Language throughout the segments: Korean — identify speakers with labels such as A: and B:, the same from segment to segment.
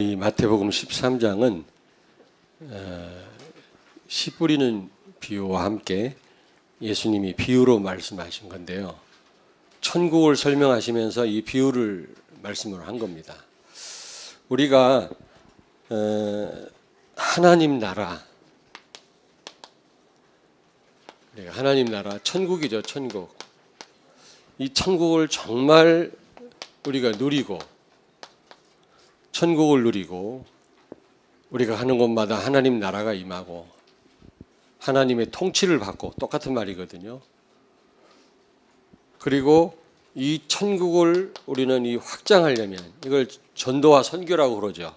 A: 이 마태복음 13장은 씨 뿌리는 비유와 함께 예수님이 비유로 말씀하신 건데요. 천국을 설명하시면서 이 비유를 말씀을 한 겁니다. 우리가 하나님 나라, 천국이죠, 천국. 이 천국을 정말 우리가 누리고, 천국을 누리고 우리가 가는 곳마다 하나님 나라가 임하고 하나님의 통치를 받고 똑같은 말이거든요. 그리고 이 천국을 우리는 확장하려면 이걸 전도와 선교라고 그러죠.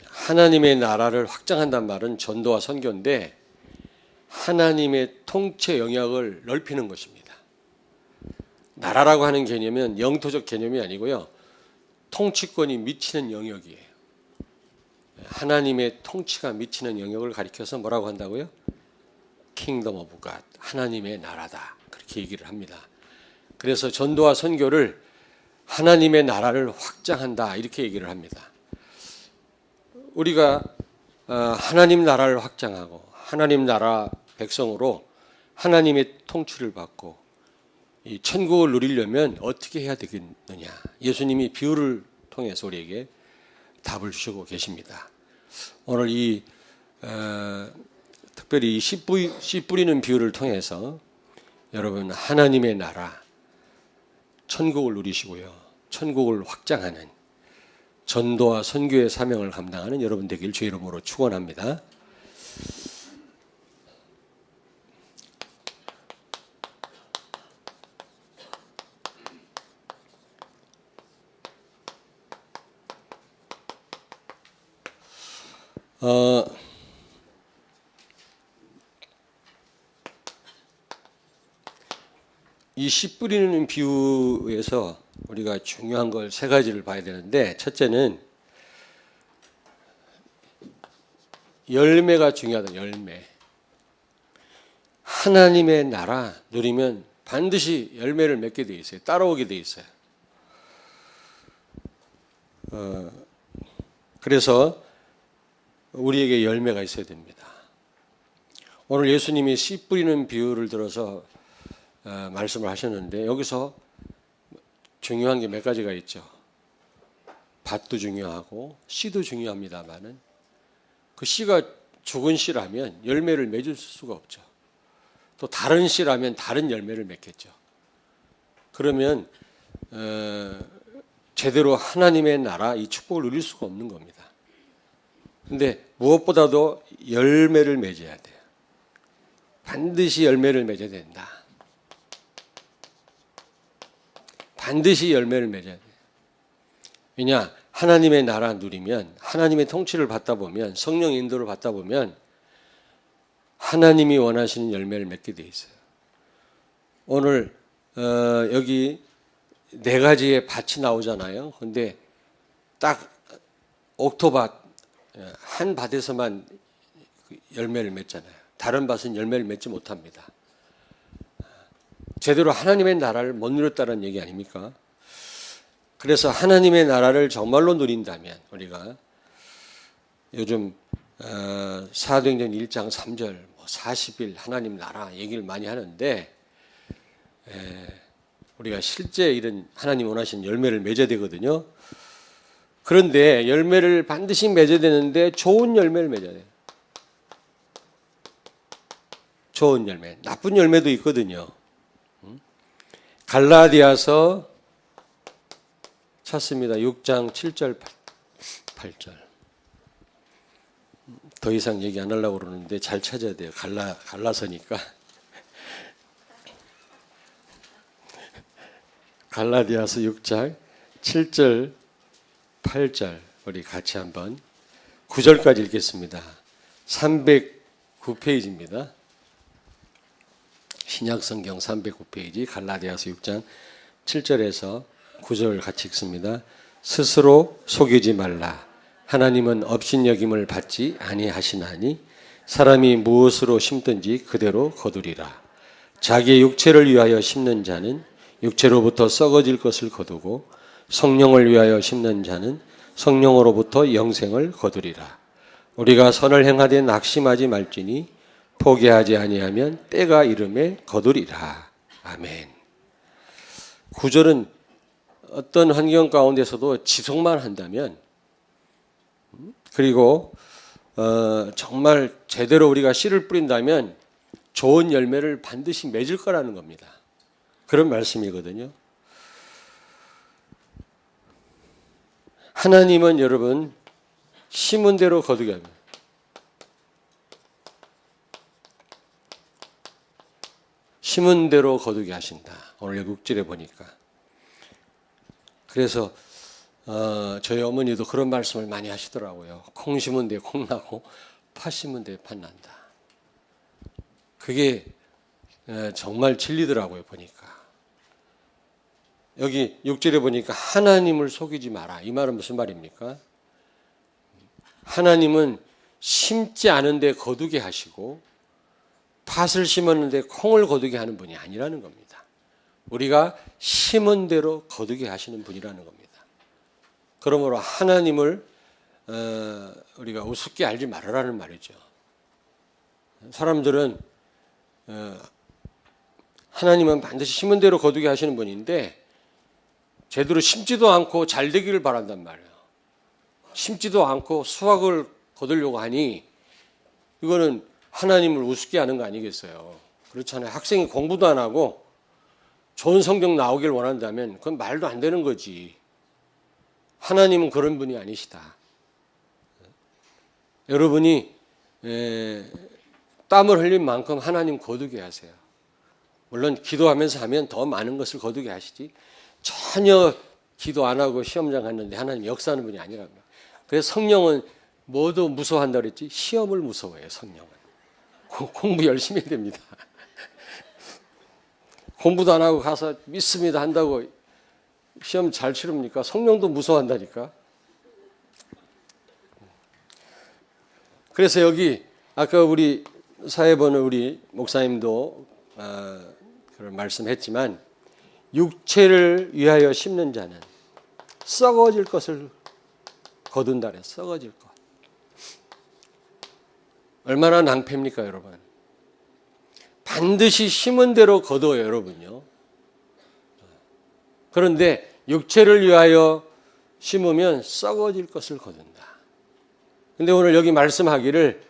A: 하나님의 나라를 확장한다는 말은 전도와 선교인데 하나님의 통치 영역을 넓히는 것입니다. 나라라고 하는 개념은 영토적 개념이 아니고요. 통치권이 미치는 영역이에요. 하나님의 통치가 미치는 영역을 가리켜서 뭐라고 한다고요? Kingdom of God, 하나님의 나라다. 그렇게 얘기를 합니다. 그래서 전도와 선교를 하나님의 나라를 확장한다. 이렇게 얘기를 합니다. 우리가 하나님 나라를 확장하고 하나님 나라 백성으로 하나님의 통치를 받고 이 천국을 누리려면 어떻게 해야 되겠느냐. 예수님이 비유를 통해서 우리에게 답을 주시고 계십니다. 오늘 특별히 이 씨 뿌리는 비유를 통해서 여러분 하나님의 나라, 천국을 누리시고요. 천국을 확장하는 전도와 선교의 사명을 감당하는 여러분 되길 주의 이름으로 축원합니다. 이 씨 뿌리는 비유에서 우리가 중요한 걸 세 가지를 봐야 되는데, 첫째는 열매가 중요하다. 열매. 하나님의 나라 누리면 반드시 열매를 맺게 돼 있어요. 따라오게 돼 있어요. 그래서 우리에게 열매가 있어야 됩니다. 오늘 예수님이 씨 뿌리는 비유를 들어서 말씀을 하셨는데 여기서 중요한 게 몇 가지가 있죠. 밭도 중요하고 씨도 중요합니다만은 그 씨가 죽은 씨라면 열매를 맺을 수가 없죠. 또 다른 씨라면 다른 열매를 맺겠죠. 그러면 제대로 하나님의 나라 이 축복을 누릴 수가 없는 겁니다. 근데 무엇보다도 열매를 맺어야 돼요. 반드시 열매를 맺어야 된다. 반드시 열매를 맺어야 돼요. 왜냐? 하나님의 나라 누리면, 하나님의 통치를 받다 보면, 성령 인도를 받다 보면 하나님이 원하시는 열매를 맺게 돼 있어요. 오늘 여기 네 가지의 밭이 나오잖아요. 근데 딱 옥토밭 한 밭에서만 열매를 맺잖아요. 다른 밭은 열매를 맺지 못합니다. 제대로 하나님의 나라를 못 누렸다는 얘기 아닙니까? 그래서 하나님의 나라를 정말로 누린다면 우리가 요즘 사도행전 1장 3절 40일 하나님 나라 얘기를 많이 하는데 우리가 실제 이런 하나님 원하시는 열매를 맺어야 되거든요. 그런데 열매를 반드시 맺어야 되는데 좋은 열매를 맺어야 돼요. 좋은 열매. 나쁜 열매도 있거든요. 갈라디아서 찾습니다. 6장 7절 8절. 더 이상 얘기 안 하려고 그러는데 잘 찾아야 돼요. 갈라서니까. 갈라디아서 6장 7절 8절 우리 같이 한번 9절까지 읽겠습니다. 309페이지입니다. 신약성경 309페이지 갈라디아서 6장 7절에서 9절 같이 읽습니다. 스스로 속이지 말라. 하나님은 업신여김을 받지 아니하시나니 사람이 무엇으로 심든지 그대로 거두리라. 자기의 육체를 위하여 심는 자는 육체로부터 썩어질 것을 거두고 성령을 위하여 심는 자는 성령으로부터 영생을 거두리라. 우리가 선을 행하되 낙심하지 말지니 포기하지 아니하면 때가 이름에 거두리라. 아멘. 구절은 어떤 환경 가운데서도 지속만 한다면, 그리고 정말 제대로 우리가 씨를 뿌린다면 좋은 열매를 반드시 맺을 거라는 겁니다. 그런 말씀이거든요. 하나님은 여러분 심은 대로 거두게 합니다. 심은 대로 거두게 하신다. 오늘 6절에 보니까. 그래서 저희 어머니도 그런 말씀을 많이 하시더라고요. 콩 심은 데 콩 나고 팥 심은 데 팥 난다. 그게 정말 진리더라고요. 보니까. 여기 6절에 보니까 하나님을 속이지 마라. 이 말은 무슨 말입니까? 하나님은 심지 않은데 거두게 하시고 팥을 심었는데 콩을 거두게 하는 분이 아니라는 겁니다. 우리가 심은 대로 거두게 하시는 분이라는 겁니다. 그러므로 하나님을 우리가 우습게 알지 말아라는 말이죠. 사람들은 하나님은 반드시 심은 대로 거두게 하시는 분인데 제대로 심지도 않고 잘 되기를 바란단 말이에요. 심지도 않고 수확을 거두려고 하니 이거는 하나님을 우습게 하는 거 아니겠어요. 그렇잖아요. 학생이 공부도 안 하고 좋은 성적 나오길 원한다면 그건 말도 안 되는 거지. 하나님은 그런 분이 아니시다. 여러분이 땀을 흘린 만큼 하나님 거두게 하세요. 물론 기도하면서 하면 더 많은 것을 거두게 하시지 전혀 기도 안 하고 시험장 갔는데 하나님 역사하는 분이 아니랍니다. 그래서 성령은 뭐도 무서워한다 그랬지? 시험을 무서워해요. 성령은. 공부 열심히 해야 됩니다. 공부도 안 하고 가서 믿습니다 한다고 시험 잘 치릅니까? 성령도 무서워한다니까. 그래서 여기 아까 우리 사회 보는 우리 목사님도 그런 말씀했지만 육체를 위하여 심는 자는 썩어질 것을 거둔다 그래요. 썩어질 것. 얼마나 낭패입니까 여러분. 반드시 심은 대로 거둬요 여러분요. 그런데 육체를 위하여 심으면 썩어질 것을 거둔다. 근데 오늘 여기 말씀하기를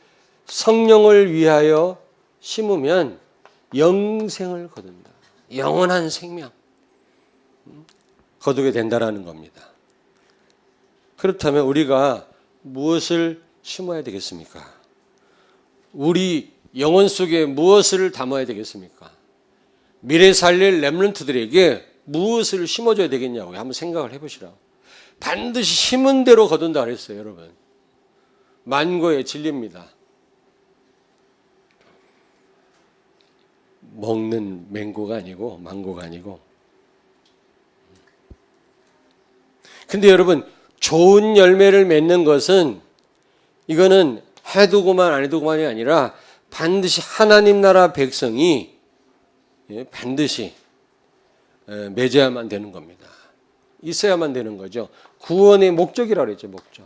A: 성령을 위하여 심으면 영생을 거둔다. 영원한 생명 거두게 된다라는 겁니다. 그렇다면 우리가 무엇을 심어야 되겠습니까? 우리 영혼 속에 무엇을 담아야 되겠습니까? 미래 살릴 렘넌트들에게 무엇을 심어줘야 되겠냐고요. 한번 생각을 해보시라고. 반드시 심은 대로 거둔다 그랬어요, 여러분. 만고의 진리입니다. 먹는 맹고가 아니고 망고가 아니고. 근데 여러분 좋은 열매를 맺는 것은 이거는 해두고만 안 해두고만이 아니라 반드시 하나님 나라 백성이 반드시 맺어야만 되는 겁니다. 있어야만 되는 거죠. 구원의 목적이라고 그랬죠. 목적.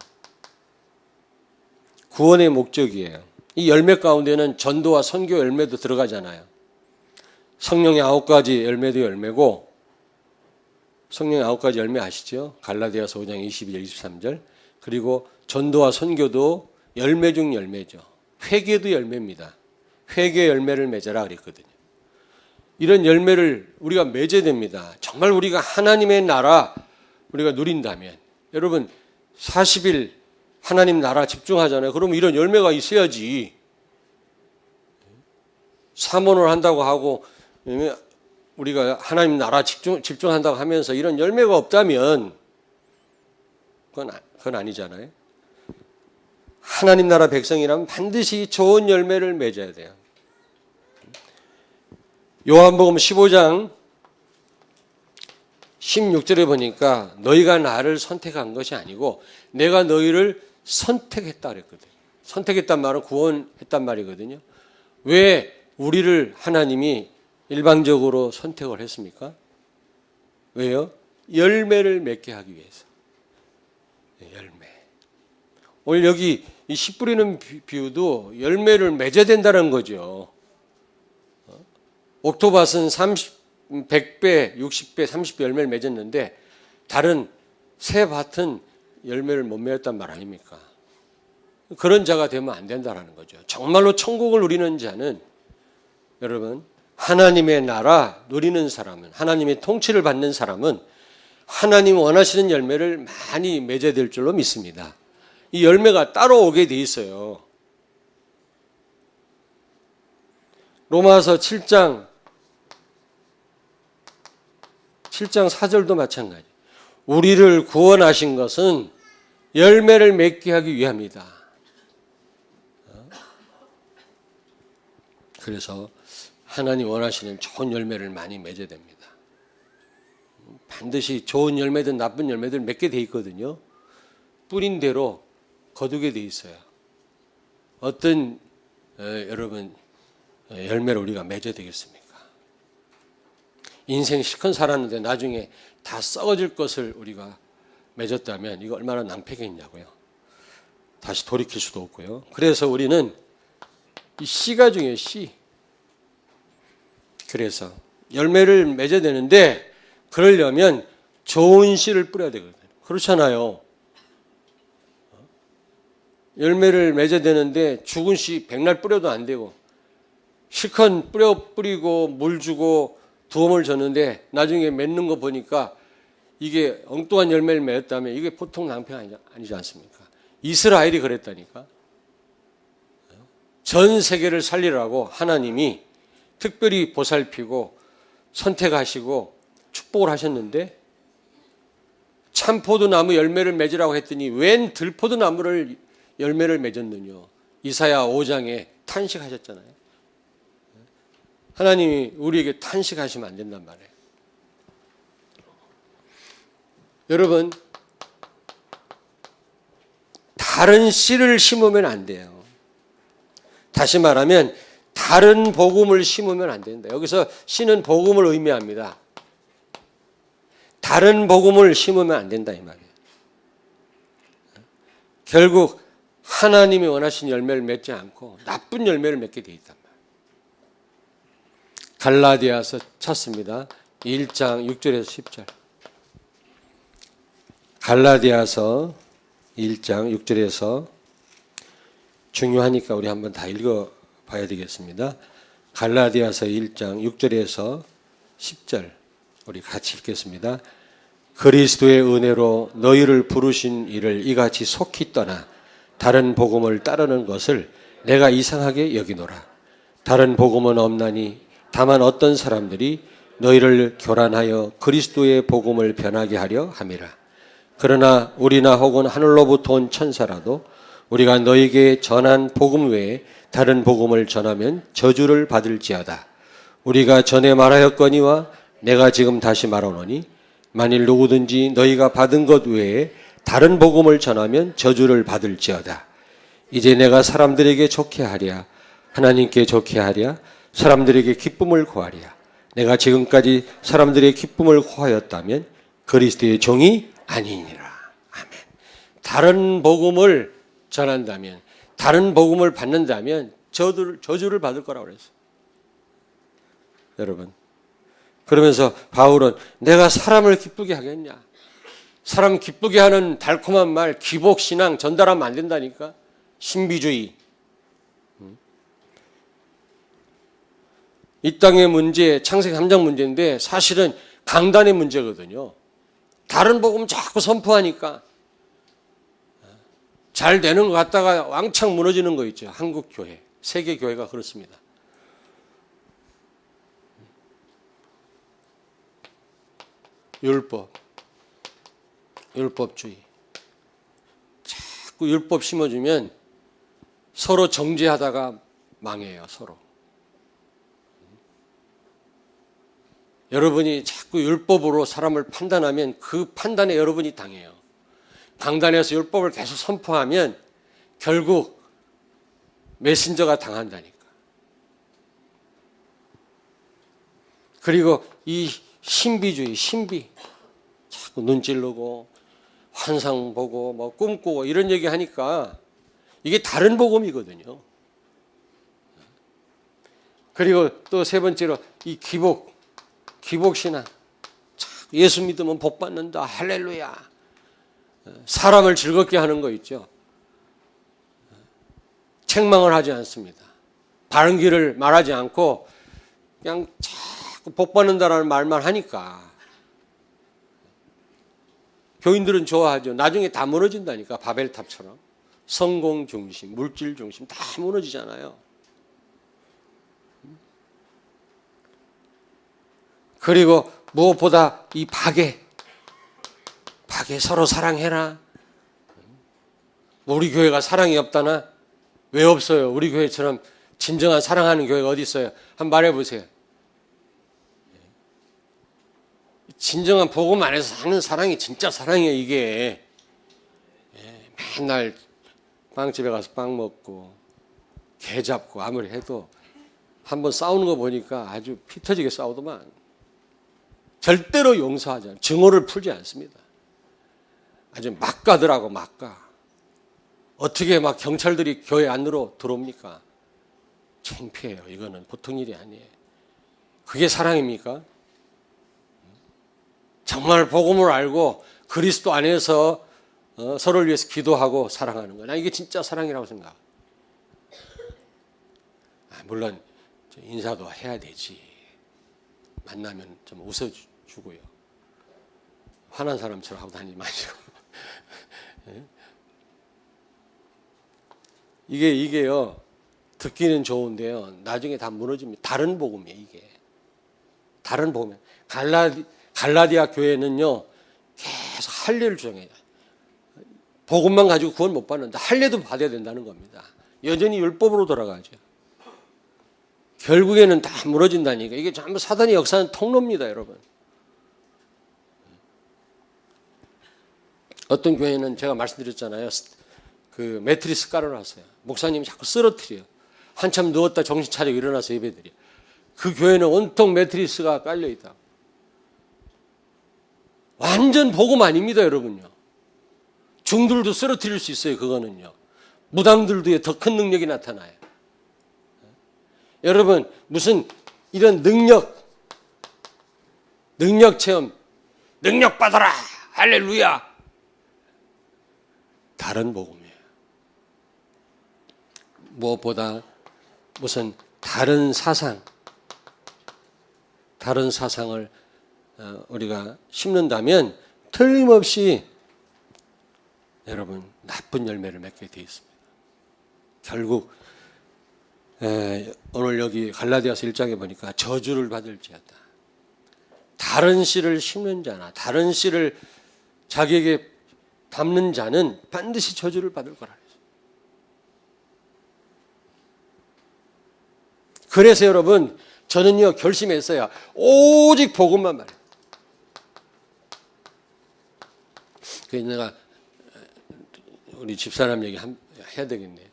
A: 구원의 목적이에요. 이 열매 가운데는 전도와 선교 열매도 들어가잖아요. 성령의 9가지 열매도 열매고 성령의 9가지 열매 아시죠? 갈라디아서 5장 22절 23절. 그리고 전도와 선교도 열매 중 열매죠. 회개도 열매입니다. 회개 열매를 맺어라 그랬거든요. 이런 열매를 우리가 맺어야 됩니다. 정말 우리가 하나님의 나라 우리가 누린다면 여러분 40일 하나님 나라 집중하잖아요. 그러면 이런 열매가 있어야지. 사모를 한다고 하고 우리가 하나님 나라 집중한다고 하면서 이런 열매가 없다면 그건 아니잖아요. 하나님 나라 백성이라면 반드시 좋은 열매를 맺어야 돼요. 요한복음 15장 16절에 보니까 너희가 나를 선택한 것이 아니고 내가 너희를 선택했다 그랬거든요. 선택했단 말은 구원했단 말이거든요. 왜 우리를 하나님이 일방적으로 선택을 했습니까? 왜요? 열매를 맺게 하기 위해서. 열매. 오늘 여기 이 씨 뿌리는 비유도 열매를 맺어야 된다는 거죠. 옥토밭은 100배, 60배, 30배 열매를 맺었는데 다른 새 밭은 열매를 못 맺었단 말 아닙니까? 그런 자가 되면 안 된다는 거죠. 정말로 천국을 누리는 자는, 여러분, 하나님의 나라 누리는 사람은, 하나님의 통치를 받는 사람은 하나님 원하시는 열매를 많이 맺어야 될 줄로 믿습니다. 이 열매가 따로 오게 돼 있어요. 로마서 7장 4절도 마찬가지. 우리를 구원하신 것은 열매를 맺게 하기 위함이다. 그래서 하나님 원하시는 좋은 열매를 많이 맺어야 됩니다. 반드시 좋은 열매든 나쁜 열매든 맺게 돼 있거든요. 뿌린 대로 거두게 돼 있어요. 어떤 여러분 열매를 우리가 맺어야 되겠습니까? 인생 실컷 살았는데 나중에 다 썩어질 것을 우리가 맺었다면 이거 얼마나 낭패겠냐고요. 다시 돌이킬 수도 없고요. 그래서 우리는 이 씨가 중요해요. 씨. 그래서 열매를 맺어야 되는데 그러려면 좋은 씨를 뿌려야 되거든요. 그렇잖아요. 열매를 맺어야 되는데 죽은 씨 백날 뿌려도 안 되고 실컷 뿌리고 물 주고 두엄을 줬는데 나중에 맺는 거 보니까 이게 엉뚱한 열매를 맺었다면 이게 보통 낭패 아니지 않습니까? 이스라엘이 그랬다니까. 전 세계를 살리라고 하나님이 특별히 보살피고 선택하시고 축복을 하셨는데 참포도나무 열매를 맺으라고 했더니 웬 들포도나무를 열매를 맺었느냐. 이사야 5장에 탄식하셨잖아요. 하나님이 우리에게 탄식하시면 안 된단 말이에요. 여러분, 다른 씨를 심으면 안 돼요. 다시 말하면 다른 복음을 심으면 안 된다. 여기서 씨는 복음을 의미합니다. 다른 복음을 심으면 안 된다 이 말이에요. 결국 하나님이 원하신 열매를 맺지 않고 나쁜 열매를 맺게 돼 있단 말이에요. 갈라디아서 찾습니다. 1장 6절에서 10절. 갈라디아서 1장 6절에서 중요하니까 우리 한번 다 읽어봐야 되겠습니다. 갈라디아서 1장 6절에서 10절 우리 같이 읽겠습니다. 그리스도의 은혜로 너희를 부르신 이를 이같이 속히 떠나 다른 복음을 따르는 것을 내가 이상하게 여기노라. 다른 복음은 없나니 다만 어떤 사람들이 너희를 교란하여 그리스도의 복음을 변하게 하려 함이라. 그러나 우리나 혹은 하늘로부터 온 천사라도 우리가 너희에게 전한 복음 외에 다른 복음을 전하면 저주를 받을지어다. 우리가 전에 말하였거니와 내가 지금 다시 말하노니 만일 누구든지 너희가 받은 것 외에 다른 복음을 전하면 저주를 받을지어다. 이제 내가 사람들에게 좋게 하랴, 하나님께 좋게 하랴, 사람들에게 기쁨을 구하랴. 내가 지금까지 사람들의 기쁨을 구하였다면 그리스도의 종이 아니니라. 아멘. 다른 복음을 전한다면, 다른 복음을 받는다면 저주를 받을 거라고 그랬어요. 여러분. 그러면서 바울은 내가 사람을 기쁘게 하겠냐? 사람 기쁘게 하는 달콤한 말, 기복신앙 전달하면 안 된다니까. 신비주의. 이 땅의 문제, 창세기 3장 문제인데 사실은 강단의 문제거든요. 다른 복음 자꾸 선포하니까 잘 되는 것 같다가 왕창 무너지는 거 있죠. 한국 교회, 세계 교회가 그렇습니다. 율법주의. 자꾸 율법 심어주면 서로 정죄하다가 망해요, 서로. 여러분이 자꾸 율법으로 사람을 판단하면 그 판단에 여러분이 당해요. 강단에서 율법을 계속 선포하면 결국 메신저가 당한다니까. 그리고 이 신비주의, 신비. 자꾸 눈 찌르고 환상 보고 뭐 꿈꾸고 이런 얘기 하니까 이게 다른 복음이거든요. 그리고 또 세 번째로 이 기복신앙. 예수 믿으면 복 받는다. 할렐루야. 사람을 즐겁게 하는 거 있죠. 책망을 하지 않습니다. 바른 길을 말하지 않고 그냥 자꾸 복 받는다라는 말만 하니까 교인들은 좋아하죠. 나중에 다 무너진다니까. 바벨탑처럼. 성공 중심, 물질 중심 다 무너지잖아요. 그리고 무엇보다 이 박해 서로 사랑해라. 우리 교회가 사랑이 없다나? 왜 없어요? 우리 교회처럼 진정한 사랑하는 교회가 어디 있어요? 한번 말해보세요. 진정한 복음 안에서 사는 사랑이 진짜 사랑이에요. 이게 맨날 빵집에 가서 빵 먹고 개 잡고 아무리 해도 한번 싸우는 거 보니까 아주 피 터지게 싸우더만. 절대로 용서하지 않아요. 증오를 풀지 않습니다. 아주 막 가더라고. 막 가. 어떻게 막 경찰들이 교회 안으로 들어옵니까? 창피해요. 이거는 보통 일이 아니에요. 그게 사랑입니까? 정말 복음을 알고 그리스도 안에서 서로를 위해서 기도하고 사랑하는 거야. 나 이게 진짜 사랑이라고 생각. 물론 인사도 해야 되지. 만나면 좀 웃어주고요. 화난 사람처럼 하고 다니지 마시고. 이게요, 듣기는 좋은데요, 나중에 다 무너집니다. 다른 복음이에요, 이게. 다른 복음이에요. 갈라디아 교회는요, 계속 할례를 주장해요. 복음만 가지고 구원 못 받는다. 할례도 받아야 된다는 겁니다. 여전히 율법으로 돌아가죠. 결국에는 다 무너진다니까. 이게 전부 사단의 역사는 통로입니다, 여러분. 어떤 교회는 제가 말씀드렸잖아요. 그 매트리스 깔아놨어요. 목사님이 자꾸 쓰러뜨려요. 한참 누웠다 정신 차리고 일어나서 예배드려요. 그 교회는 온통 매트리스가 깔려있다. 완전 복음 아닙니다, 여러분요. 중들도 쓰러뜨릴 수 있어요, 그거는요. 무당들도 더 큰 능력이 나타나요. 여러분, 무슨 이런 능력 체험, 능력 받아라! 할렐루야! 다른 복음이에요. 무엇보다 무슨 다른 사상을 우리가 심는다면 틀림없이 여러분 나쁜 열매를 맺게 되어 있습니다. 결국 오늘 여기 갈라디아서 1장에 보니까 저주를 받을지어다. 다른 씨를 심는 자나 다른 씨를 자기에게 담는 자는 반드시 저주를 받을 거라 그랬어요. 그래서 여러분, 저는요 결심했어요. 오직 복음만 말해요. 그래서 내가 우리 집사람 얘기 해야 되겠네.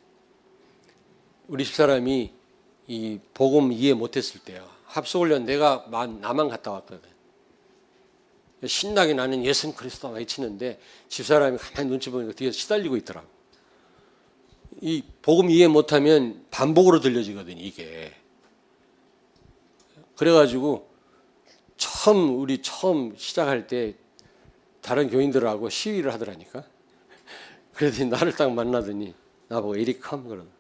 A: 우리 집사람이 이 복음 이해 못했을 때요, 합숙훈련 내가 나만 갔다 왔거든. 신나게 나는 예수는 그리스도 외치는데 집사람이 가만히 눈치 보니까 뒤에 시달리고 있더라고. 이 복음 이해 못하면 반복으로 들려지거든요, 이게. 그래가지고 우리 처음 시작할 때 다른 교인들하고 시위를 하더라니까. 그랬더니 나를 딱 만나더니 나보고 이리 컴 그러더라고.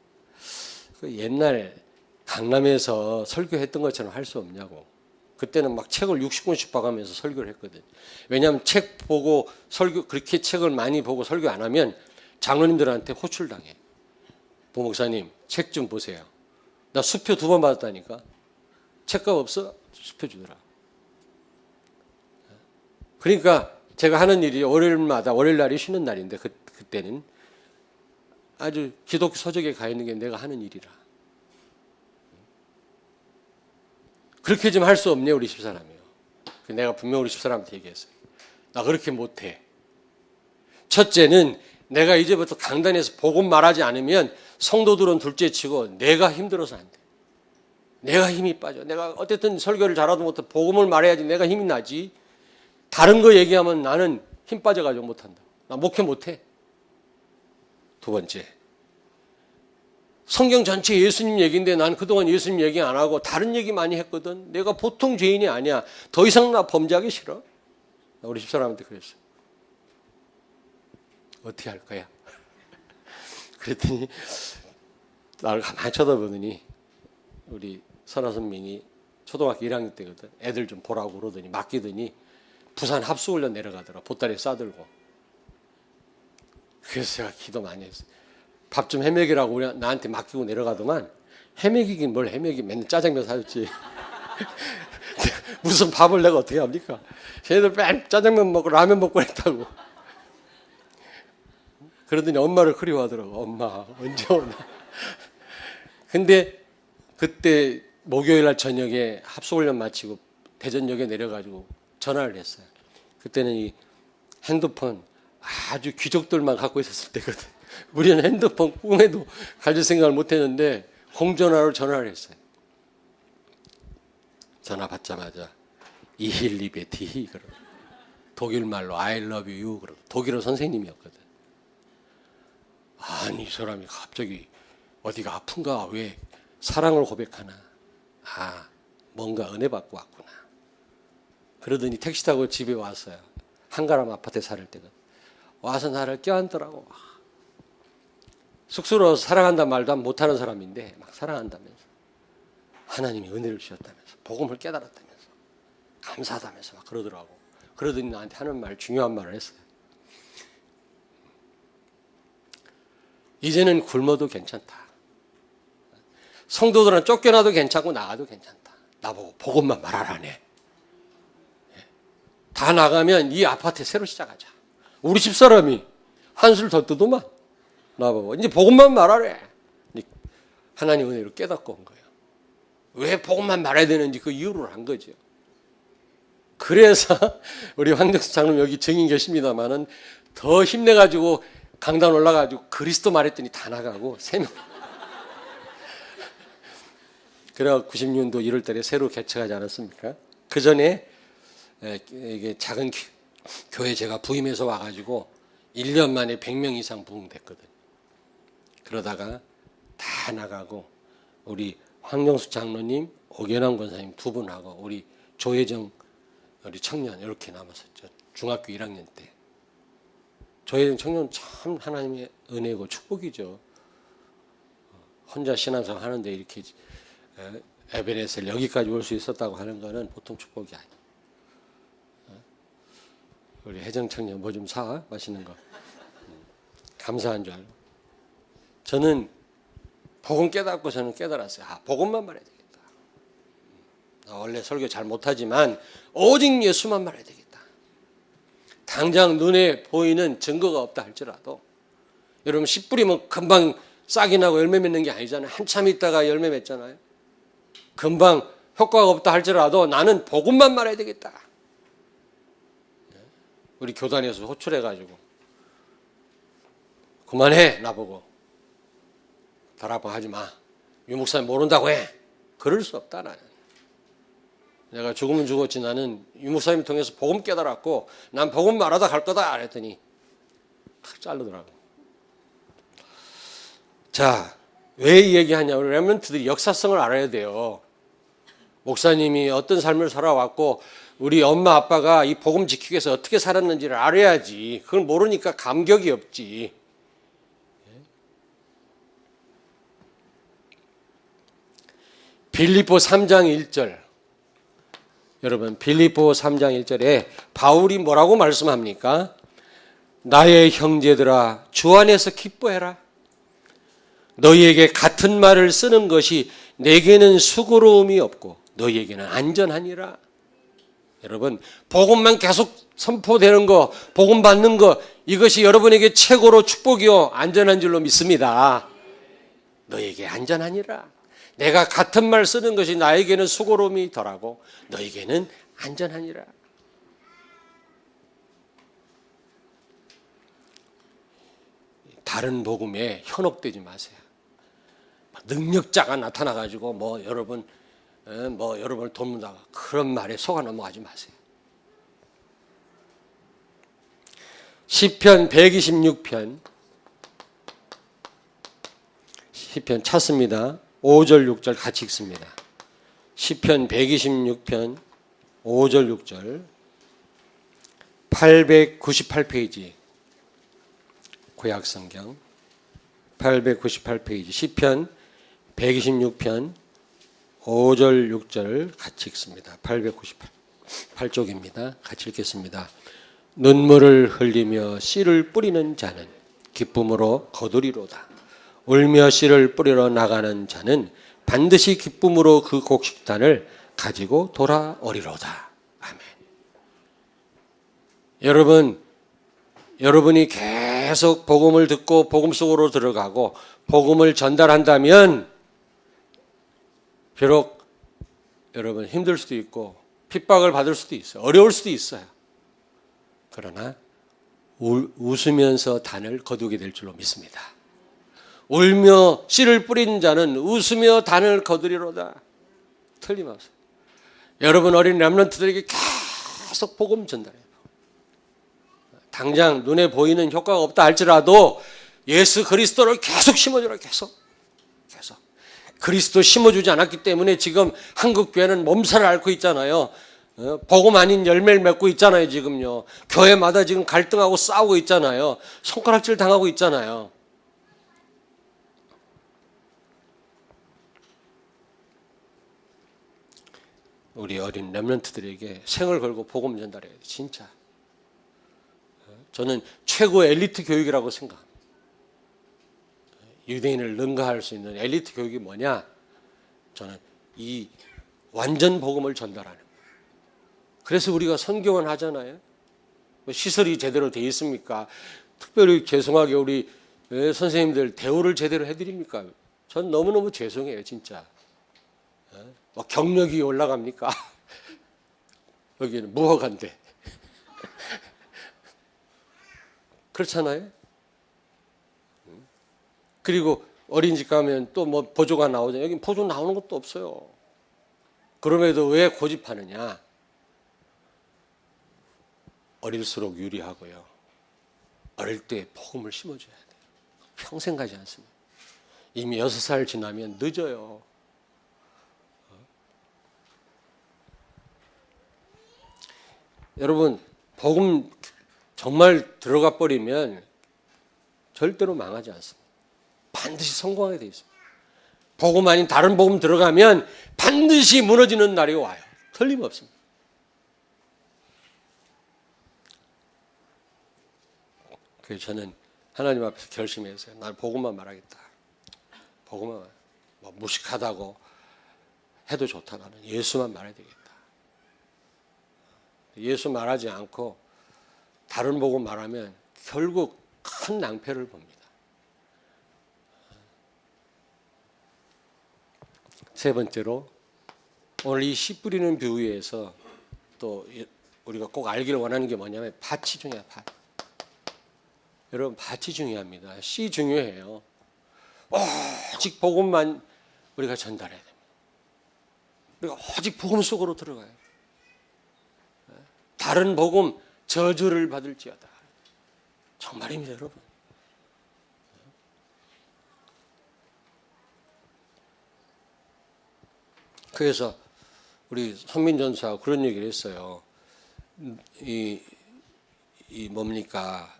A: 옛날 강남에서 설교했던 것처럼 할 수 없냐고. 그때는 막 책을 60권씩 봐가면서 설교를 했거든. 왜냐하면 책 보고 그렇게 책을 많이 보고 설교 안 하면 장로님들한테 호출당해. 부목사님, 책 좀 보세요. 나 수표 2번 받았다니까. 책값 없어? 수표 주더라. 그러니까 제가 하는 일이 월요일 날이 쉬는 날인데 그때는 아주 기독교 서적에 가 있는 게 내가 하는 일이라. 그렇게 좀 할 수 없네, 우리 집사람이요. 내가 분명 우리 집사람한테 얘기했어요. 나 그렇게 못해. 첫째는 내가 이제부터 강단에서 복음 말하지 않으면 성도들은 둘째치고 내가 힘들어서 안 돼. 내가 힘이 빠져. 내가 어쨌든 설교를 잘하도 못해 복음을 말해야지 내가 힘이 나지. 다른 거 얘기하면 나는 힘 빠져가지고 못한다. 나 목회 못해. 두 번째, 성경 전체 예수님 얘기인데 난 그동안 예수님 얘기 안 하고 다른 얘기 많이 했거든. 내가 보통 죄인이 아니야. 더 이상 나 범죄하기 싫어. 우리 집사람한테 그랬어. 어떻게 할 거야? 그랬더니 나를 가만히 쳐다보더니 우리 선화선민이 초등학교 1학년 때거든. 애들 좀 보라고 그러더니 맡기더니 부산 합수훈련 내려가더라. 보따리 싸들고. 그래서 제가 기도 많이 했어요. 밥 좀 해먹이라고 우리 나한테 맡기고 내려가더만 해먹이긴 뭘 해먹이 맨날 짜장면 사줬지. 무슨 밥을 내가 어떻게 합니까? 쟤네들 맨 짜장면 먹고 라면 먹고 했다고. 그러더니 엄마를 그리워하더라고. 엄마 언제 오나. 근데 그때 목요일 날 저녁에 합수훈련 마치고 대전역에 내려가지고 전화를 했어요. 그때는 이 핸드폰 아주 귀족들만 갖고 있었을 때거든. 우리는 핸드폰 꿈에도 가질 생각을 못 했는데 공전화로 전화를 했어요. 전화 받자마자 이힐리베 디히 그러고 독일 말로 I love you 그러고 독일어 선생님이었거든. 아니 이 사람이 갑자기 어디가 아픈가 왜 사랑을 고백하나. 아 뭔가 은혜 받고 왔구나. 그러더니 택시 타고 집에 왔어요. 한가람 아파트에 살을 때거든. 와서 나를 껴안더라고. 쑥스러워서 사랑한다 말도 못하는 사람인데 막 사랑한다면서 하나님이 은혜를 주셨다면서 복음을 깨달았다면서 감사하다면서 막 그러더라고. 그러더니 나한테 하는 말 중요한 말을 했어요. 이제는 굶어도 괜찮다. 성도들은 쫓겨나도 괜찮고 나가도 괜찮다. 나보고 복음만 말하라네. 다 나가면 이 아파트 새로 시작하자. 우리 집사람이 한술 더 뜨더만 나보고 이제 복음만 말하래. 하나님 은혜로 깨닫고 온 거예요. 왜 복음만 말해야 되는지 그 이유를 한 거죠. 그래서 우리 황정수 장로님 여기 증인 계십니다마는 더 힘내가지고 강단 올라가지고 그리스도 말했더니 다 나가고 3명. 그래가 90년도 1월 달에 새로 개척하지 않았습니까? 그 전에 이게 작은 교회 제가 부임해서 와가지고 1년 만에 100명 이상 부흥됐거든요. 그러다가 다 나가고 우리 황정수 장로님, 오견환 권사님 두 분하고 우리 조혜정 우리 청년 이렇게 남았었죠. 중학교 1학년 때. 조혜정 청년 참 하나님의 은혜고 축복이죠. 혼자 신앙생활 하는데 이렇게 에베레스트를 여기까지 올 수 있었다고 하는 거는 보통 축복이 아니에요. 우리 혜정 청년 뭐 좀 사 맛있는 거. 감사한 줄 알고. 저는 복음 깨닫고 저는 깨달았어요. 아, 복음만 말해야 되겠다. 나 원래 설교 잘 못하지만 오직 예수만 말해야 되겠다. 당장 눈에 보이는 증거가 없다 할지라도 여러분 씨 뿌리면 금방 싹이 나고 열매 맺는 게 아니잖아요. 한참 있다가 열매 맺잖아요. 금방 효과가 없다 할지라도 나는 복음만 말해야 되겠다. 우리 교단에서 호출해가지고 그만해 나보고 다락방 하지 마. 유 목사님 모른다고 해. 그럴 수 없다 나는. 내가 죽으면 죽었지 나는 유 목사님 통해서 복음 깨달았고 난 복음 말하다 갈 거다 그랬더니 탁 자르더라고. 자, 왜 이 얘기하냐. 우리 렘넌트들이 역사성을 알아야 돼요. 목사님이 어떤 삶을 살아왔고 우리 엄마 아빠가 이 복음 지키기 위해서 어떻게 살았는지를 알아야지. 그걸 모르니까 감격이 없지. 빌립보 3장 1절. 여러분 빌립보 3장 1절에 바울이 뭐라고 말씀합니까? 나의 형제들아 주 안에서 기뻐해라. 너희에게 같은 말을 쓰는 것이 내게는 수고로움이 없고 너희에게는 안전하니라. 여러분 복음만 계속 선포되는 거, 복음 받는 거 이것이 여러분에게 최고로 축복이요 안전한 줄로 믿습니다. 너희에게 안전하니라. 내가 같은 말 쓰는 것이 나에게는 수고로움이 덜하고 너희에게는 안전하니라. 다른 복음에 현혹되지 마세요. 능력자가 나타나가지고 뭐 여러분을 돕는다 그런 말에 속아 넘어가지 마세요. 시편 126편. 시편 찾습니다. 5절 6절 같이 읽습니다. 시편 126편 5절 6절 898페이지 구약성경 898페이지 시편 126편 5절 6절 같이 읽습니다. 898쪽입니다. 같이 읽겠습니다. 눈물을 흘리며 씨를 뿌리는 자는 기쁨으로 거두리로다. 울며 씨를 뿌리러 나가는 자는 반드시 기쁨으로 그 곡식단을 가지고 돌아오리로다. 아멘. 여러분이 계속 복음을 듣고 복음 속으로 들어가고 복음을 전달한다면 비록 여러분 힘들 수도 있고 핍박을 받을 수도 있어요. 어려울 수도 있어요. 그러나 웃으면서 단을 거두게 될 줄로 믿습니다. 울며 씨를 뿌린 자는 웃으며 단을 거두리로다. 틀림없어요. 여러분 어린 렘넌트들에게 계속 복음 전달해요. 당장 눈에 보이는 효과가 없다 할지라도 예수 그리스도를 계속 심어주라. 계속. 그리스도 심어주지 않았기 때문에 지금 한국 교회는 몸살을 앓고 있잖아요. 복음 아닌 열매를 맺고 있잖아요. 지금요. 교회마다 지금 갈등하고 싸우고 있잖아요. 손가락질 당하고 있잖아요. 우리 어린 렘넌트들에게 생을 걸고 복음 전달해야 돼. 진짜. 저는 최고 엘리트 교육이라고 생각합니다. 유대인을 능가할 수 있는 엘리트 교육이 뭐냐? 저는 이 완전 복음을 전달하는 거예요. 그래서 우리가 선교원 하잖아요. 시설이 제대로 돼 있습니까? 특별히 죄송하게 우리 선생님들 대우를 제대로 해드립니까? 전 너무너무 죄송해요, 진짜. 경력이 올라갑니까? 여기는 무허가인데. 그렇잖아요. 그리고 어린이집 가면 또 뭐 보조가 나오잖아요. 여기 보조 나오는 것도 없어요. 그럼에도 왜 고집하느냐? 어릴수록 유리하고요. 어릴 때 복음을 심어줘야 돼요. 평생 가지 않습니다. 이미 6살 지나면 늦어요. 여러분 복음 정말 들어가 버리면 절대로 망하지 않습니다. 반드시 성공하게 되어 있습니다. 복음 아닌 다른 복음 들어가면 반드시 무너지는 날이 와요. 틀림없습니다. 그래서 저는 하나님 앞에서 결심했어요. 난 복음만 말하겠다. 복음만 뭐 무식하다고 해도 좋다. 나는 예수만 말해야 되겠다. 예수 말하지 않고 다른 복음 말하면 결국 큰 낭패를 봅니다. 세 번째로 오늘 이 씨 뿌리는 비유에서 또 우리가 꼭 알기를 원하는 게 뭐냐면 밭이 중요해요. 밭. 여러분 밭이 중요합니다. 씨 중요해요. 오직 복음만 우리가 전달해야 됩니다. 우리가 오직 복음 속으로 들어가요. 다른 복음 저주를 받을지어다. 정말입니다, 여러분. 그래서 우리 선민 전사가 그런 얘기를 했어요. 이 뭡니까?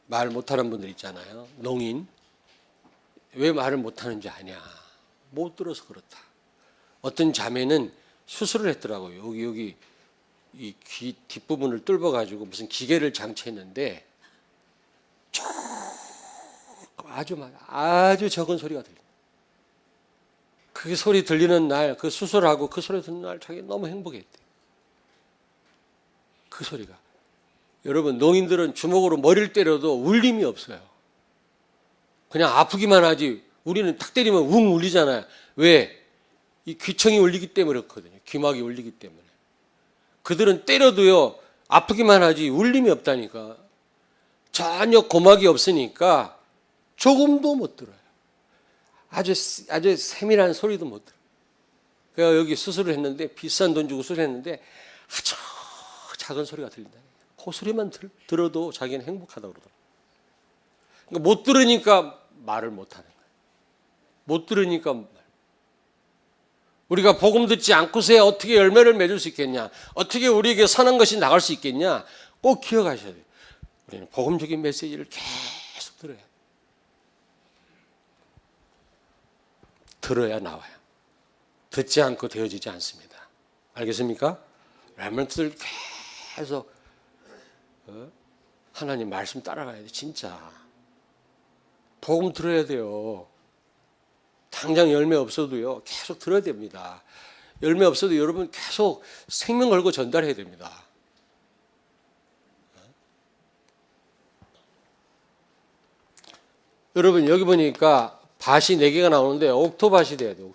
A: 말 못하는 분들 있잖아요. 농인. 왜 말을 못하는지 아냐? 못 들어서 그렇다. 어떤 자매는 수술을 했더라고요. 여기 이 귀 뒷부분을 뚫어가지고 무슨 기계를 장치했는데 아주 적은 소리가 들려요. 그 소리 들리는 날, 그 수술하고 그 소리 듣는 날 자기 너무 행복했대요. 그 소리가. 여러분 농인들은 주먹으로 머리를 때려도 울림이 없어요. 그냥 아프기만 하지 우리는 탁 때리면 웅 울리잖아요. 왜? 이 귀청이 울리기 때문에 그렇거든요. 귀막이 울리기 때문에. 그들은 때려도요 아프기만 하지 울림이 없다니까. 전혀 고막이 없으니까 조금도 못 들어요. 아주 세밀한 소리도 못 들어요. 그래서 여기 수술을 했는데 비싼 돈 주고 수술했는데 아주 작은 소리가 들린다. 그 소리만 들어도 자기는 행복하다고 그러더라고요. 그러니까 못 들으니까 말을 못하는 거예요. 못 들으니까 우리가 복음 듣지 않고서야 어떻게 열매를 맺을 수 있겠냐, 어떻게 우리에게 선한 것이 나갈 수 있겠냐, 꼭 기억하셔야 돼요. 우리는 복음적인 메시지를 계속 들어야 돼요. 들어야 나와요. 듣지 않고 되어지지 않습니다. 알겠습니까? 렘넌트들 계속 하나님 말씀 따라가야 돼. 진짜 복음 들어야 돼요. 당장 열매 없어도요, 계속 들어야 됩니다. 열매 없어도 여러분 계속 생명 걸고 전달해야 됩니다. 여러분 여기 보니까 밭이 4개가 나오는데 옥토밭이 돼야 돼요.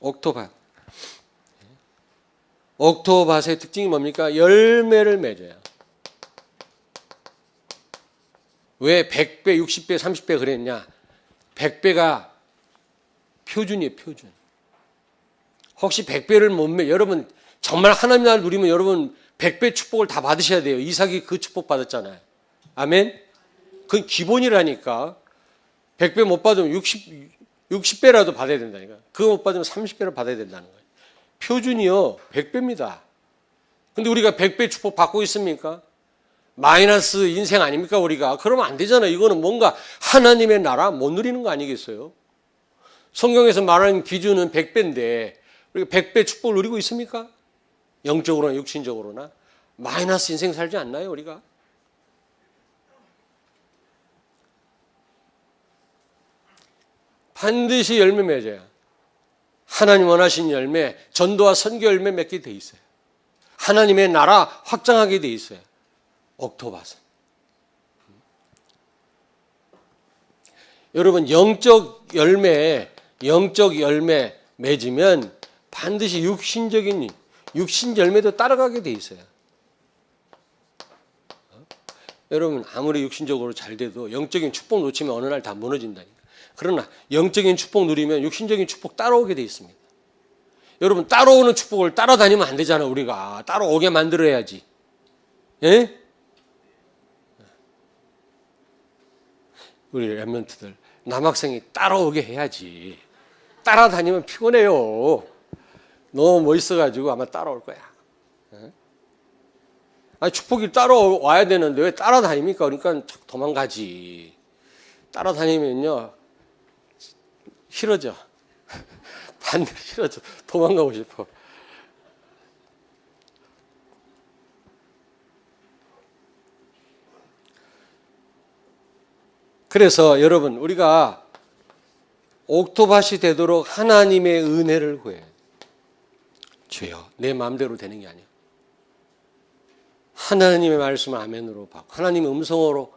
A: 옥토밭. 옥토밭의 특징이 뭡니까? 열매를 맺어요. 왜 100배, 60배, 30배 그랬냐? 100배가 표준이에요, 표준. 혹시 100배를 못 여러분 정말 하나님 나라를 누리면 여러분 100배 축복을 다 받으셔야 돼요. 이삭이 그 축복 받았잖아요. 아멘? 그건 기본이라니까. 100배 못 받으면 60배라도 받아야 된다니까. 그거 못 받으면 30배를 받아야 된다는 거예요. 표준이요, 100배입니다. 근데 우리가 100배 축복 받고 있습니까? 마이너스 인생 아닙니까, 우리가? 그러면 안 되잖아요. 이거는 뭔가 하나님의 나라 못 누리는 거 아니겠어요? 성경에서 말하는 기준은 100배인데, 우리가 100배 축복을 누리고 있습니까? 영적으로나 육신적으로나. 마이너스 인생 살지 않나요, 우리가? 반드시 열매 맺어야. 하나님 원하신 열매, 전도와 선교 열매 맺게 돼 있어요. 하나님의 나라 확장하게 돼 있어요. 옥토밭은. 여러분 영적 열매 맺으면 반드시 육신 열매도 따라가게 돼 있어요. 여러분 아무리 육신적으로 잘 돼도 영적인 축복 놓치면 어느 날 다 무너진다니까. 그러나 영적인 축복 누리면 육신적인 축복 따라오게 돼 있습니다. 여러분 따라오는 축복을 따라다니면 안 되잖아. 우리가 따라오게 만들어야지. 예? 우리 렘넌트들 남학생이 따라오게 해야지. 따라다니면 피곤해요. 너무 멋있어가지고 아마 따라올 거야. 아니, 축복이 따라와야 되는데 왜 따라다닙니까? 그러니까 도망가지. 따라다니면요 싫어져. 반대로 싫어져. 도망가고 싶어. 그래서 여러분 우리가 옥토밭이 되도록 하나님의 은혜를 구해요. 주여 내 마음대로 되는 게 아니에요. 하나님의 말씀을 아멘으로 받고 하나님의 음성으로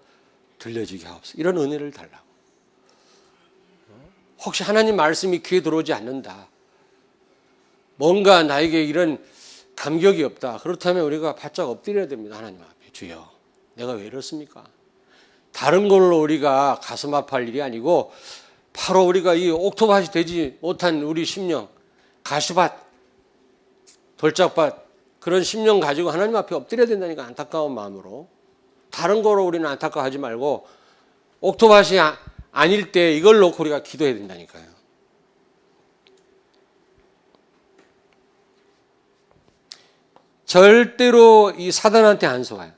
A: 들려지게 하옵소서. 이런 은혜를 달라고. 혹시 하나님 말씀이 귀에 들어오지 않는다. 뭔가 나에게 이런 감격이 없다. 그렇다면 우리가 바짝 엎드려야 됩니다. 하나님 앞에. 주여 내가 왜 이렇습니까? 다른 걸로 우리가 가슴 아파할 일이 아니고 바로 우리가 이 옥토밭이 되지 못한 우리 심령, 가시밭, 돌짝밭 그런 심령 가지고 하나님 앞에 엎드려야 된다니까. 안타까운 마음으로. 다른 거로 우리는 안타까워하지 말고 옥토밭이 아닐 때 이걸 놓고 우리가 기도해야 된다니까요. 절대로 이 사단한테 안 속아요.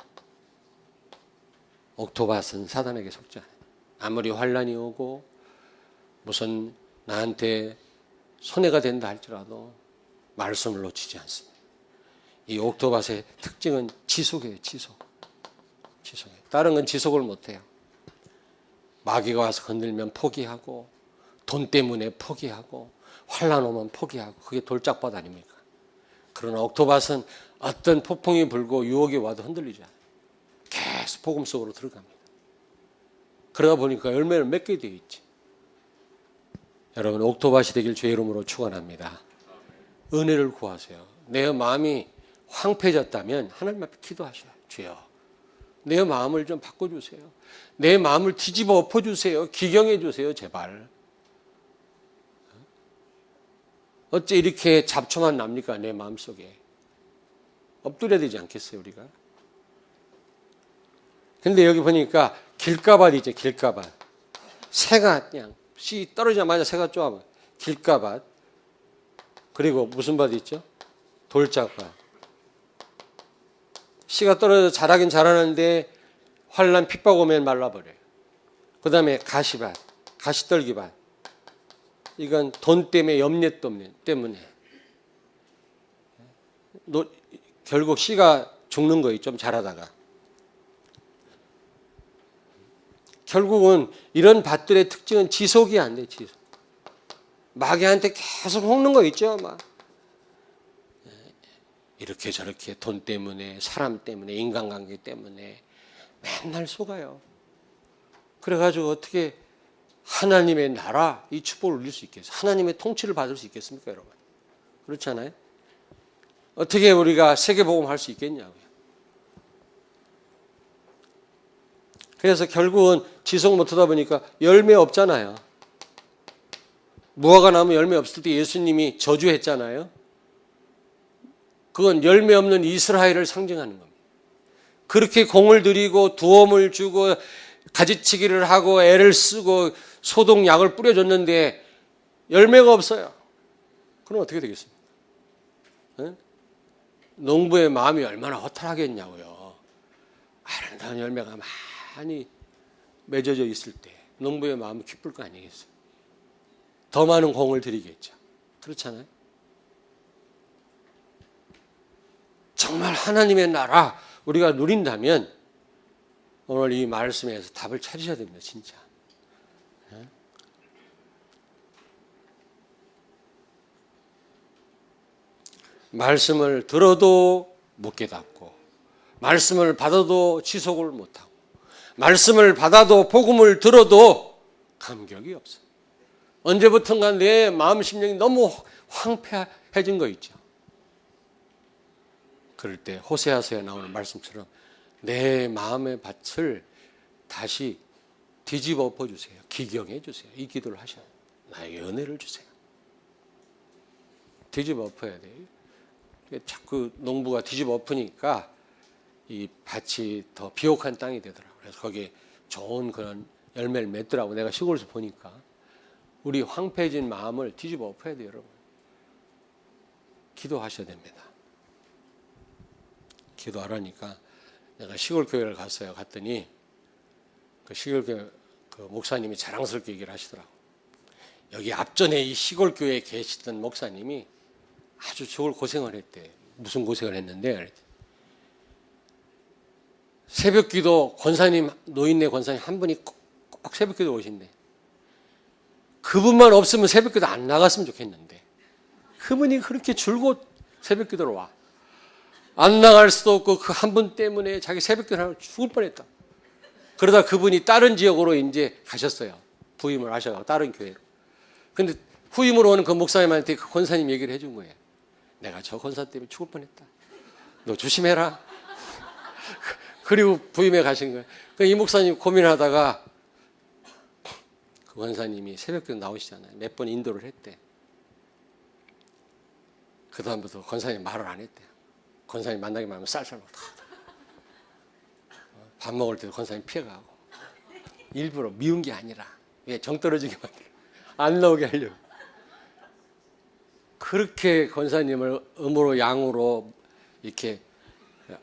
A: 옥토밭은 사단에게 속지 않아요. 아무리 환란이 오고 무슨 나한테 손해가 된다 할지라도 말씀을 놓치지 않습니다. 이 옥토밭의 특징은 지속이에요. 지속이에요. 다른 건 지속을 못해요. 마귀가 와서 건들면 포기하고 돈 때문에 포기하고 환란 오면 포기하고 그게 돌짝밭 아닙니까? 그러나 옥토밭은 어떤 폭풍이 불고 유혹이 와도 흔들리지 않아요. 계속 복음 속으로 들어갑니다. 그러다 보니까 열매를 맺게 되어 있지. 여러분 옥토밭이 되길 주의 이름으로 축원합니다. 은혜를 구하세요. 내 마음이 황폐해졌다면 하나님 앞에 기도하셔요. 주여 내 마음을 좀 바꿔주세요. 내 마음을 뒤집어 엎어주세요. 기경해 주세요. 제발. 어째 이렇게 잡초만 납니까? 내 마음속에. 엎드려야 되지 않겠어요, 우리가? 근데 여기 보니까 길가밭 있죠, 길가밭. 새가 그냥 씨 떨어지자마자 새가 쪼아봐. 길가밭. 그리고 무슨 밭 있죠? 돌짝밭. 씨가 떨어져 자라긴 자라는데 환란 핍박 오면 말라버려요. 그 다음에 가시밭, 가시떨기밭. 이건 돈 때문에 염려 때문에 결국 씨가 죽는 거예요. 좀 자라다가. 결국은 이런 밭들의 특징은 지속이 안 돼. 지속. 마귀한테 계속 먹는 거 있죠. 막 이렇게 저렇게 돈 때문에, 사람 때문에, 인간관계 때문에 맨날 속아요. 그래가지고 어떻게 하나님의 나라 이 축복을 누릴 수 있겠어요? 하나님의 통치를 받을 수 있겠습니까, 여러분? 그렇잖아요. 어떻게 우리가 세계복음 할 수 있겠냐고요. 그래서 결국은 지속 못하다 보니까 열매 없잖아요. 무화과 나무 열매 없을 때 예수님이 저주했잖아요. 그건 열매 없는 이스라엘을 상징하는 겁니다. 그렇게 공을 들이고 두엄을 주고 가지치기를 하고 애를 쓰고 소독약을 뿌려줬는데 열매가 없어요. 그럼 어떻게 되겠습니까? 네? 농부의 마음이 얼마나 허탈하겠냐고요. 아름다운 열매가 많이 맺어져 있을 때 농부의 마음이 기쁠 거 아니겠어요? 더 많은 공을 들이겠죠. 그렇잖아요. 정말 하나님의 나라 우리가 누린다면 오늘 이 말씀에서 답을 찾으셔야 됩니다. 진짜. 말씀을 들어도 못 깨닫고 말씀을 받아도 지속을 못하고 말씀을 받아도 복음을 들어도 감격이 없어요. 언제부턴가 내 마음 심령이 너무 황폐해진 거 있죠. 그럴 때 호세아서에 나오는 말씀처럼 내 마음의 밭을 다시 뒤집어 엎어주세요. 기경해 주세요. 이 기도를 하셔야 돼요. 나에게 은혜를 주세요. 뒤집어 엎어야 돼요. 자꾸 농부가 뒤집어 엎으니까 이 밭이 더 비옥한 땅이 되더라고요. 그래서 거기에 좋은 그런 열매를 맺더라고요. 내가 시골에서 보니까. 우리 황폐해진 마음을 뒤집어 엎어야 돼요, 여러분. 기도하셔야 됩니다. 기도하라니까 내가 시골 교회를 갔어요. 갔더니 그 시골 교회 그 목사님이 자랑스럽게 얘기를 하시더라고요. 여기 앞전에 이 시골 교회에 계시던 목사님이 아주 죽을 고생을 했대. 무슨 고생을 했는데 새벽기도 권사님 노인네 권사님 한 분이 꼭 새벽기도 오신대. 그분만 없으면 새벽기도 안 나갔으면 좋겠는데 그분이 그렇게 줄곧 새벽기도로 와. 안 나갈 수도 없고 그 한 분 때문에 자기 새벽기도를 죽을 뻔했다. 그러다 그분이 다른 지역으로 이제 가셨어요. 부임을 하셔서 다른 교회로. 근데 후임으로 오는 그 목사님한테 그 권사님 얘기를 해준 거예요. 내가 저 권사 때문에 죽을 뻔했다. 너 조심해라. 그리고 부임해 가신 거예요. 이 목사님 고민하다가 그 권사님이 새벽기도 나오시잖아요. 몇 번 인도를 했대. 그 다음부터 권사님 말을 안 했대요. 권사님 만나기만 하면 쌀쌀 먹다. 밥 먹을 때도 권사님 피해가고. 일부러 미운 게 아니라 왜 정 떨어지게 만들어. 안 나오게 하려고. 그렇게 권사님을 음으로 양으로 이렇게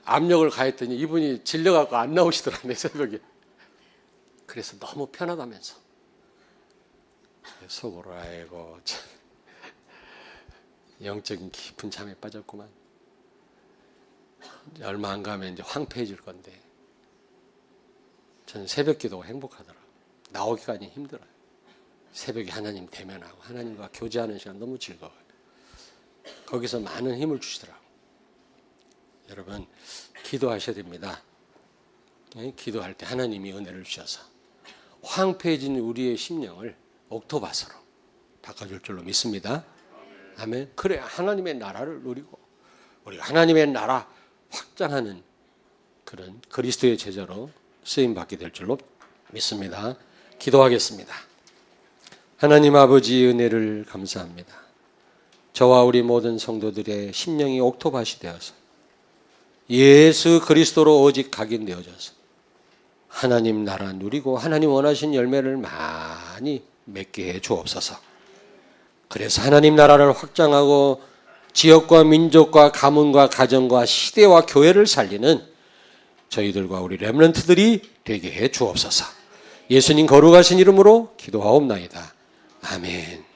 A: 압력을 가했더니 이분이 질려갖고 안 나오시더라, 내 새벽에. 그래서 너무 편하다면서. 속으로 아이고 참 영적인 깊은 잠에 빠졌구만. 얼마 안 가면 이제 황폐해질 건데 저는 새벽 기도가 행복하더라고요. 나오기까지 힘들어요. 새벽에 하나님 대면하고 하나님과 교제하는 시간 너무 즐거워요. 거기서 많은 힘을 주시더라고요. 여러분 기도하셔야 됩니다. 기도할 때 하나님이 은혜를 주셔서 황폐해진 우리의 심령을 옥토밭으로 바꿔줄 줄로 믿습니다. 아멘. 그래 하나님의 나라를 누리고 우리가 하나님의 나라 확장하는 그런 그리스도의 제자로 쓰임받게 될 줄로 믿습니다. 기도하겠습니다. 하나님 아버지 은혜를 감사합니다. 저와 우리 모든 성도들의 심령이 옥토밭이 되어서 예수 그리스도로 오직 각인되어져서 하나님 나라 누리고 하나님 원하신 열매를 많이 맺게 해 주옵소서. 그래서 하나님 나라를 확장하고 지역과 민족과 가문과 가정과 시대와 교회를 살리는 저희들과 우리 렘넌트들이 되게 해 주옵소서. 예수님 거룩하신 이름으로 기도하옵나이다. 아멘.